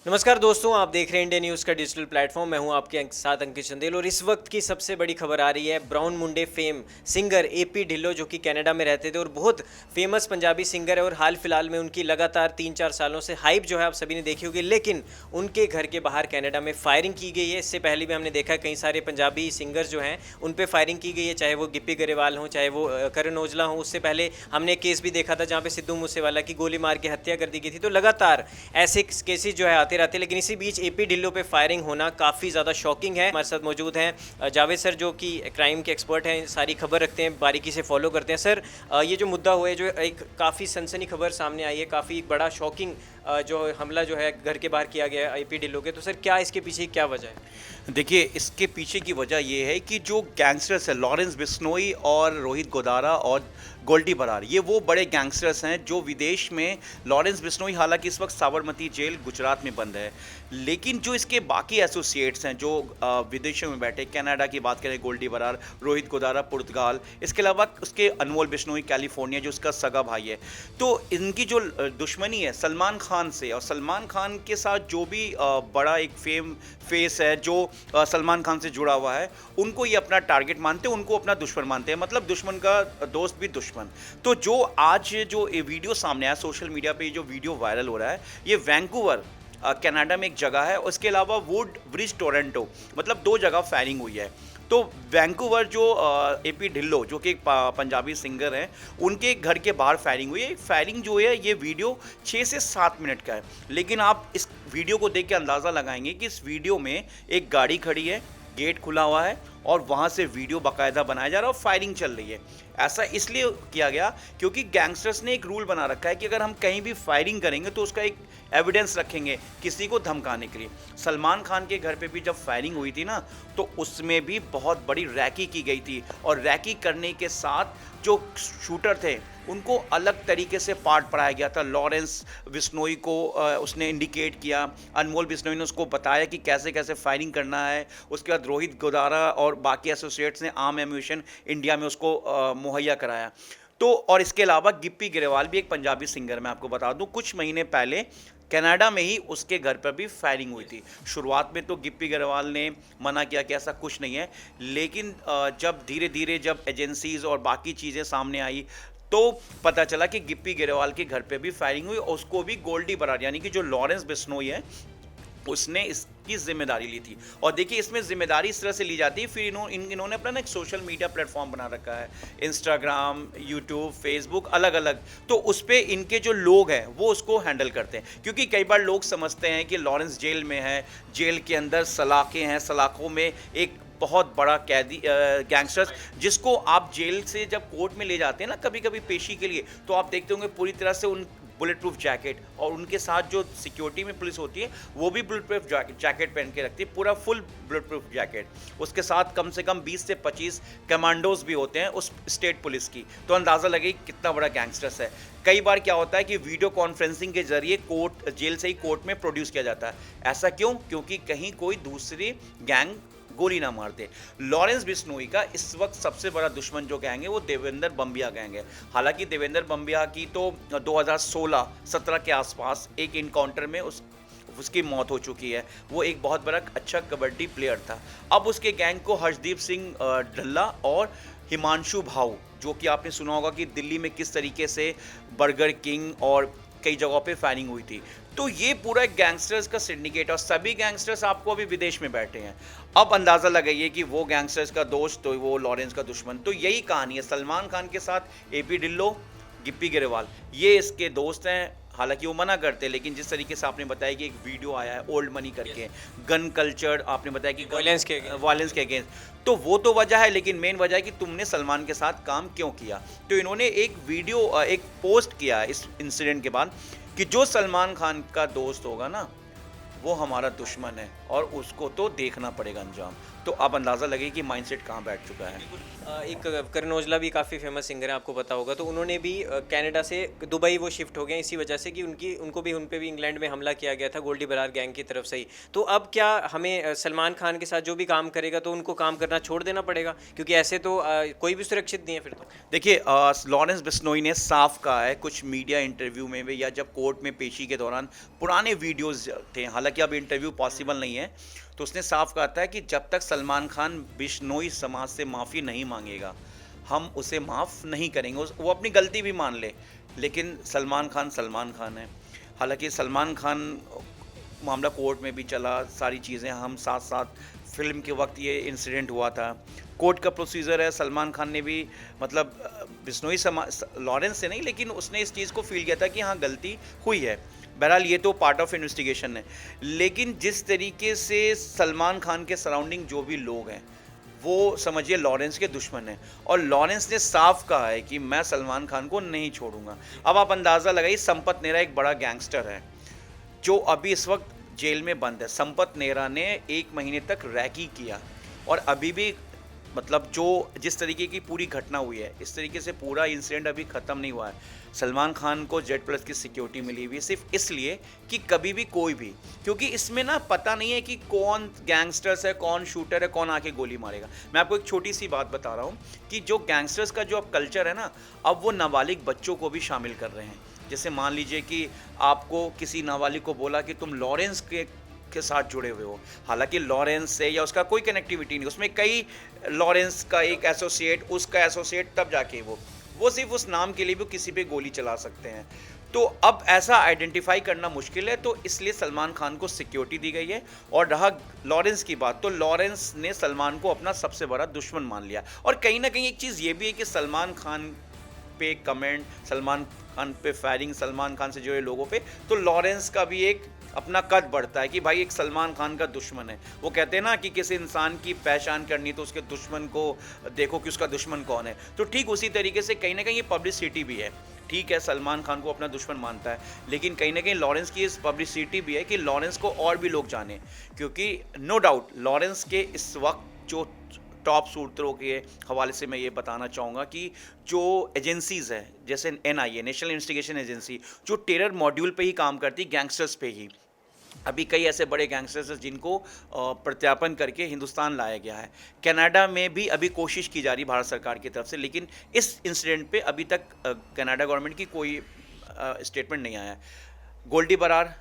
नमस्कार दोस्तों, आप देख रहे हैं इंडिया न्यूज़ का डिजिटल प्लेटफॉर्म। मैं हूं आपके साथ अंकित चंदेल और इस वक्त की सबसे बड़ी खबर आ रही है ब्राउन मुंडे फेम सिंगर एपी ढिल्लों, जो कि कनाडा में रहते थे और बहुत फेमस पंजाबी सिंगर है। और हाल फिलहाल में उनकी लगातार 3-4 सालों से हाइप जो है आप सभी ने देखी होगी, लेकिन उनके घर के बाहर कनाडा में फायरिंग की गई है। इससे पहले भी हमने देखा कई सारे पंजाबी सिंगर जो हैं उन पर फायरिंग की गई है, चाहे वो गिप्पी गरेवाल हों, चाहे वो करण औजला हों। उससे पहले हमने एक केस भी देखा था जहाँ पे सिद्धू मूसेवाला की गोली मार के हत्या कर दी गई थी। तो लगातार ऐसे केसेस जो है आते रहते हैं, लेकिन इसी बीच एपी ढिल्लों पे फायरिंग होना काफ़ी ज़्यादा शॉकिंग है। हमारे साथ मौजूद हैं जावेद सर, जो कि क्राइम के एक्सपर्ट हैं, सारी खबर रखते हैं, बारीकी से फॉलो करते हैं। सर, ये जो मुद्दा हुआ है, जो एक काफ़ी सनसनी खबर सामने आई है, काफ़ी बड़ा शॉकिंग जो हमला जो है घर के बाहर किया गया है एपी ढिल्लों के, तो सर क्या इसके पीछे क्या वजह है? देखिए, इसके पीछे की वजह ये है कि जो गैंगस्टर्स हैं लॉरेंस बिश्नोई और रोहित गोदारा और गोल्डी बरार, ये वो बड़े गैंगस्टर्स हैं जो विदेश में। लॉरेंस बिश्नोई हालांकि इस वक्त साबरमती जेल गुजरात में बंद है, लेकिन जो इसके बाकी एसोसिएट्स हैं जो विदेशों में बैठे, कनाडा की बात करें गोल्डी बरार, रोहित गोदारा पुर्तगाल, इसके अलावा उसके अनमोल बिश्नोई कैलिफोर्निया जो उसका सगा भाई है। तो इनकी जो दुश्मनी है सलमान खान से, और सलमान खान के साथ जो भी बड़ा एक फेस है जो सलमान खान से जुड़ा हुआ है, उनको ये अपना टारगेट मानते हैं, उनको अपना दुश्मन मानते हैं, मतलब दुश्मन का दोस्त भी दुश्मन। तो जो आज जो ये वीडियो सामने आया सोशल मीडिया पे, जो वीडियो वायरल हो रहा है, ये वैंकूवर कनाडा में एक जगह है, उसके अलावा वुड ब्रिज टोरंटो, मतलब दो जगह फायरिंग हुई है। तो वैंकूवर जो एपी ढिल्लो जो कि एक पंजाबी सिंगर हैं, उनके घर के बाहर फायरिंग हुई है। फायरिंग जो है ये वीडियो 6 से 7 मिनट का है, लेकिन आप इस वीडियो को देख के अंदाज़ा लगाएंगे कि इस वीडियो में एक गाड़ी खड़ी है, गेट खुला हुआ है और वहाँ से वीडियो बाकायदा बनाया जा रहा है और फायरिंग चल रही है। ऐसा इसलिए किया गया क्योंकि गैंगस्टर्स ने एक रूल बना रखा है कि अगर हम कहीं भी फायरिंग करेंगे तो उसका एक एविडेंस रखेंगे किसी को धमकाने के लिए। सलमान खान के घर पे भी जब फायरिंग हुई थी ना, तो उसमें भी बहुत बड़ी रैकी की गई थी, और रैकी करने के साथ जो शूटर थे उनको अलग तरीके से पार्ट पढ़ाया गया था। लॉरेंस बिश्नोई को उसने इंडिकेट किया, अनमोल बिश्नोई ने उसको बताया कि कैसे कैसे फायरिंग करना है। उसके बाद रोहित गोदारा और बाकी एसोसिएट्स ने आर्म एम्यूशन इंडिया में उसको मुहैया कराया। तो और इसके अलावा गिप्पी गरेवाल भी एक पंजाबी सिंगर, मैं आपको बता दूं, कुछ महीने पहले कनाडा में ही उसके घर पर भी फायरिंग हुई थी। शुरुआत में तो गिप्पी गरेवाल ने मना किया कि ऐसा कुछ नहीं है, लेकिन जब धीरे धीरे जब एजेंसीज और बाकी चीज़ें सामने आई तो पता चला कि गिप्पी गरेवाल के घर पे भी फायरिंग हुई, और उसको भी गोल्डी बरार यानी कि जो लॉरेंस बिश्नोई है उसने इसकी जिम्मेदारी ली थी। और देखिए, इसमें जिम्मेदारी इस तरह से ली जाती है, फिर इन्होंने अपना ना एक सोशल मीडिया प्लेटफॉर्म बना रखा है, इंस्टाग्राम, यूट्यूब, फेसबुक, अलग अलग। तो उस पर इनके जो लोग हैं वो उसको हैंडल करते हैं, क्योंकि कई बार लोग समझते हैं कि लॉरेंस जेल में है, जेल के अंदर सलाखें हैं, सलाखों में एक बहुत बड़ा कैदी गैंगस्टर्स, जिसको आप जेल से जब कोर्ट में ले जाते हैं ना कभी कभी पेशी के लिए, तो आप देखते होंगे पूरी तरह से उन बुलेट प्रूफ जैकेट, और उनके साथ जो सिक्योरिटी में पुलिस होती है वो भी बुलेट प्रूफ जैकेट पहन के रखती है, पूरा फुल बुलेट प्रूफ जैकेट। उसके साथ कम से कम 20 से 25 कमांडोज भी होते हैं उस स्टेट पुलिस की। तो अंदाज़ा लगे कितना बड़ा गैंगस्टर्स है। कई बार क्या होता है कि वीडियो कॉन्फ्रेंसिंग के जरिए कोर्ट, जेल से ही कोर्ट में प्रोड्यूस किया जाता है। ऐसा क्यों? क्योंकि कहीं कोई दूसरी गैंग गोली ना मार दे। लॉरेंस बिश्नोई का इस वक्त सबसे बड़ा दुश्मन जो गैंग है वो देवेंद्र बम्बिया गैंग है। हालांकि देवेंद्र बम्बिया की तो 2016-17 के आसपास एक इनकाउंटर में उसकी मौत हो चुकी है। वो एक बहुत बड़ा अच्छा कबड्डी प्लेयर था। अब उसके गैंग को हर्षदीप सिंह ढल्ला और हिमांशु भाऊ, जो कि आपने सुना होगा कि दिल्ली में किस तरीके से बर्गर किंग और कई जगहों पे फायरिंग हुई थी। तो ये पूरा एक गैंगस्टर्स का सिंडिकेट, और सभी गैंगस्टर्स आपको अभी विदेश में बैठे हैं। अब अंदाज़ा लगाइए कि वो गैंगस्टर्स का दोस्त तो वो लॉरेंस का दुश्मन। तो यही कहानी है सलमान खान के साथ। एपी ढिल्लो, गिप्पी गरेवाल, ये इसके दोस्त हैं। हालांकि वो मना करते हैं, लेकिन जिस तरीके से आपने बताया कि एक वीडियो आया है ओल्ड मनी करके, गन कल्चर, आपने बताया कि वायलेंस के अगेंस्ट, तो वो तो वजह है, लेकिन मेन वजह है कि तुमने सलमान के साथ काम क्यों किया। तो इन्होंने एक वीडियो, एक पोस्ट किया है इस इंसिडेंट के बाद कि जो सलमान खान का दोस्त होगा ना वो हमारा दुश्मन है, और उसको तो देखना पड़ेगा अंजाम। तो अब अंदाज़ा लगे कि माइंडसेट कहाँ बैठ चुका है। एक करण औजला भी काफ़ी फेमस सिंगर है, आपको पता होगा। तो उन्होंने भी कनाडा से दुबई वो शिफ्ट हो गए इसी वजह से कि उनको भी उन पे भी इंग्लैंड में हमला किया गया था गोल्डी बरार गैंग की तरफ से ही। तो अब क्या हमें सलमान खान के साथ जो भी काम करेगा तो उनको काम करना छोड़ देना पड़ेगा, क्योंकि ऐसे तो कोई भी सुरक्षित नहीं है फिर तो। देखिए, लॉरेंस बिश्नोई ने साफ कहा है कुछ मीडिया इंटरव्यू में भी, या जब कोर्ट में पेशी के दौरान पुराने वीडियोस थे, हालांकि अब इंटरव्यू पॉसिबल नहीं है, तो उसने साफ कहा था कि जब तक सलमान खान बिश्नोई समाज से माफ़ी नहीं मांगेगा हम उसे माफ़ नहीं करेंगे। वो अपनी गलती भी मान ले, लेकिन सलमान खान है। हालांकि सलमान खान मामला कोर्ट में भी चला, सारी चीज़ें हम साथ साथ फिल्म के वक्त ये इंसिडेंट हुआ था, कोर्ट का प्रोसीजर है। सलमान खान ने भी मतलब बिश्नोई लॉरेंस से नहीं, लेकिन उसने इस चीज़ को फील किया था कि हाँ गलती हुई है। बहरहाल ये तो पार्ट ऑफ इन्वेस्टिगेशन है, लेकिन जिस तरीके से सलमान खान के सराउंडिंग जो भी लोग हैं वो समझिए लॉरेंस के दुश्मन हैं, और लॉरेंस ने साफ कहा है कि मैं सलमान खान को नहीं छोड़ूंगा। अब आप अंदाज़ा लगाइए, संपत नेहरा एक बड़ा गैंगस्टर है जो अभी इस वक्त जेल में बंद है। संपत नेहरा ने 1 महीने तक रैकी किया, और अभी भी मतलब जो जिस तरीके की पूरी घटना हुई है, इस तरीके से पूरा इंसिडेंट अभी ख़त्म नहीं हुआ है। सलमान खान को Z+ की सिक्योरिटी मिली हुई है सिर्फ इसलिए कि कभी भी कोई भी, क्योंकि इसमें ना पता नहीं है कि कौन गैंगस्टर्स है, कौन शूटर है, कौन आके गोली मारेगा। मैं आपको एक छोटी सी बात बता रहा हूँ कि जो गैंगस्टर्स का जो अब कल्चर है ना, अब वो नाबालिग बच्चों को भी शामिल कर रहे हैं। जैसे मान लीजिए कि आपको किसी नाबालिग को बोला कि तुम लॉरेंस के साथ जुड़े हुए हो, हालांकि लॉरेंस से या उसका कोई कनेक्टिविटी नहीं, उसमें कई लॉरेंस का एक एसोसिएट, उसका एसोसिएट, तब जाके वो सिर्फ उस नाम के लिए भी किसी पे गोली चला सकते हैं। तो अब ऐसा आइडेंटिफाई करना मुश्किल है, तो इसलिए सलमान खान को सिक्योरिटी दी गई है। और रहा लॉरेंस की बात, तो लॉरेंस ने सलमान को अपना सबसे बड़ा दुश्मन मान लिया। और कहीं ना कहीं एक चीज़ ये भी है कि सलमान खान पे कमेंट, सलमान खान पे फायरिंग, सलमान खान से जुड़े लोगों पे, तो लॉरेंस का भी एक अपना कद बढ़ता है कि भाई एक सलमान खान का दुश्मन है। वो कहते हैं ना कि किसी इंसान की पहचान करनी तो उसके दुश्मन को देखो कि उसका दुश्मन कौन है। तो ठीक उसी तरीके से कहीं ना कहीं ये पब्लिसिटी भी है। ठीक है, सलमान खान को अपना दुश्मन मानता है, लेकिन कहीं ना कहीं लॉरेंस की इस पब्लिसिटी भी है कि लॉरेंस को और भी लोग जाने, क्योंकि नो डाउट लॉरेंस के इस वक्त जो टॉप सूत्रों के हवाले से मैं ये बताना चाहूँगा कि जो एजेंसीज़ हैं जैसे NIA, नेशनल इन्वेस्टिगेशन एजेंसी, जो टेरर मॉड्यूल पे ही काम करती, गैंगस्टर्स पे ही, अभी कई ऐसे बड़े गैंगस्टर्स हैं जिनको प्रत्यार्पण करके हिंदुस्तान लाया गया है। कनाडा में भी अभी कोशिश की जा रही भारत सरकार की तरफ से, लेकिन इस इंसिडेंट पे अभी तक कनाडा गवर्नमेंट की कोई स्टेटमेंट नहीं आया है। गोल्डी बरार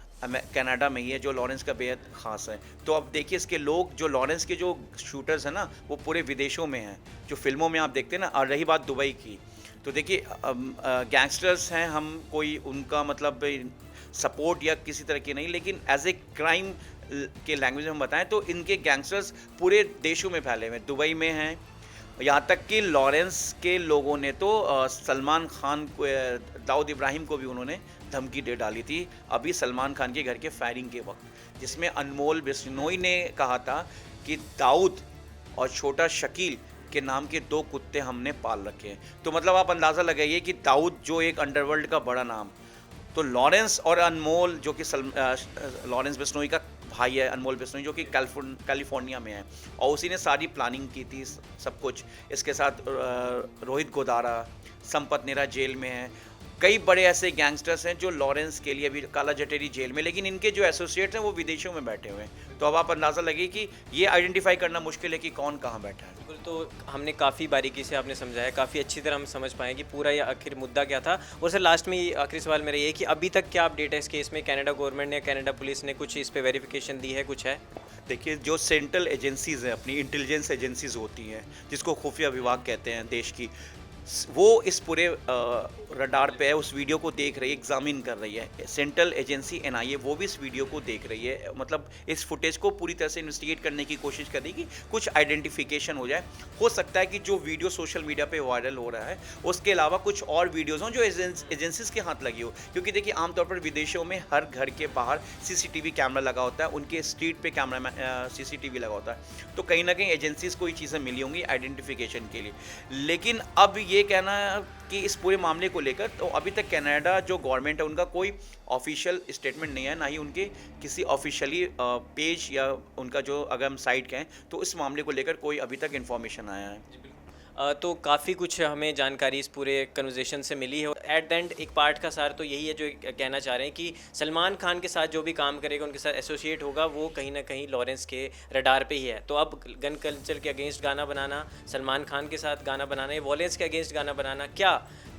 कनाडा में ही है, जो लॉरेंस का बेहद ख़ास है। तो अब देखिए इसके लोग, जो लॉरेंस के जो शूटर्स हैं ना, वो पूरे विदेशों में हैं, जो फिल्मों में आप देखते हैं ना। और रही बात दुबई की, तो देखिए गैंगस्टर्स हैं, हम कोई उनका मतलब सपोर्ट या किसी तरह की नहीं, लेकिन एज ए क्राइम के लैंग्वेज में हम बताएं तो इनके गैंगस्टर्स पूरे देशों में फैले हुए हैं। दुबई में हैं, यहाँ तक कि लॉरेंस के लोगों ने तो सलमान खान को, दाऊद इब्राहिम को भी उन्होंने धमकी दे डाली थी अभी सलमान खान के घर के फायरिंग के वक्त, जिसमें अनमोल बिश्नोई ने कहा था कि दाऊद और छोटा शकील के नाम के 2 कुत्ते हमने पाल रखे हैं। तो मतलब आप अंदाज़ा लगाइए कि दाऊद जो एक अंडरवर्ल्ड का बड़ा नाम, तो लॉरेंस और अनमोल जो कि लॉरेंस बिश्नोई का भाई है, अनमोल बिश्नोई, जो कि कैलिफोर्निया में है, और उसी ने सारी प्लानिंग की थी सब कुछ। इसके साथ रोहित गोदारा, संपत नेहरा जेल में है, कई बड़े ऐसे गैंगस्टर्स हैं जो लॉरेंस के लिए अभी काला जटेरी जेल में, लेकिन इनके जो एसोसिएट्स हैं वो विदेशों में बैठे हुए हैं। तो अब आप अंदाज़ा लगे कि ये आइडेंटिफाई करना मुश्किल है कि कौन कहाँ बैठा है। बिल्कुल, तो हमने काफ़ी बारीकी से आपने समझाया, काफ़ी अच्छी तरह हम समझ पाए कि पूरा ये आखिर मुद्दा क्या था। और सर लास्ट में आखिरी सवाल मेरा ये है कि अभी तक क्या अपडेट है इस केस में? कनाडा गवर्नमेंट ने, कनाडा पुलिस ने कुछ इस पर वेरिफिकेशन दी है, कुछ है? देखिए, जो सेंट्रल एजेंसीज़ हैं, अपनी इंटेलिजेंस एजेंसीज़ होती हैं, जिसको खुफिया विभाग कहते हैं देश की, वो इस पूरे रडार पे है, उस वीडियो को देख रही है, एग्जामिन कर रही है। सेंट्रल एजेंसी NIA वो भी इस वीडियो को देख रही है, मतलब इस फुटेज को पूरी तरह से इन्वेस्टिगेट करने की कोशिश कर रही है कि कुछ आइडेंटिफिकेशन हो जाए। हो सकता है कि जो वीडियो सोशल मीडिया पे वायरल हो रहा है उसके अलावा कुछ और वीडियोज़ हों जो एजेंसीज के हाथ लगी हो, क्योंकि देखिए आमतौर पर विदेशों में हर घर के बाहर CCTV कैमरा लगा होता है, उनके स्ट्रीट पे कैमरा CCTV लगा होता है। तो कहीं ना कहीं एजेंसीज को ये चीज़ें मिली होंगी आइडेंटिफिकेशन के लिए। लेकिन अब ये कहना कि इस पूरे मामले को लेकर, तो अभी तक कनाडा जो गवर्नमेंट है उनका कोई ऑफिशियल स्टेटमेंट नहीं है, ना ही उनके किसी ऑफिशियली पेज या उनका जो अगर हम साइट कहें तो इस मामले को लेकर कोई अभी तक इन्फॉर्मेशन आया है। तो काफ़ी कुछ हमें जानकारी इस पूरे कन्वर्सेशन से मिली है। एट द एंड एक पार्ट का सार तो यही है जो कहना चाह रहे हैं कि सलमान खान के साथ जो भी काम करेगा, उनके साथ एसोसिएट होगा, वो कहीं ना कहीं लॉरेंस के रडार पे ही है। तो अब गन कल्चर के अगेंस्ट गाना बनाना, सलमान खान के साथ गाना बनाना, या वॉलेंस के अगेंस्ट गाना बनाना, क्या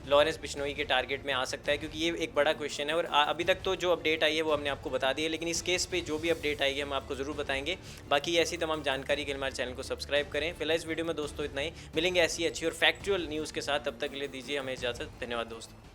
लॉरेंस बिश्नोई के टारगेट में आ सकता है, क्योंकि ये एक बड़ा क्वेश्चन है। और अभी तक तो जो अपडेट आई है वो हमने आपको बता दी है, लेकिन इस केस पे जो भी अपडेट आएगी हम आपको ज़रूर बताएंगे। बाकी ऐसी तमाम जानकारी के लिए हमारे चैनल को सब्सक्राइब करें। फिलहाल इस वीडियो में दोस्तों इतना ही, मिलेंगे ऐसी अच्छी और फैक्चुअल न्यूज़ के साथ, तब तक के लिए दीजिए हमें इजाज़त। धन्यवाद दोस्तों।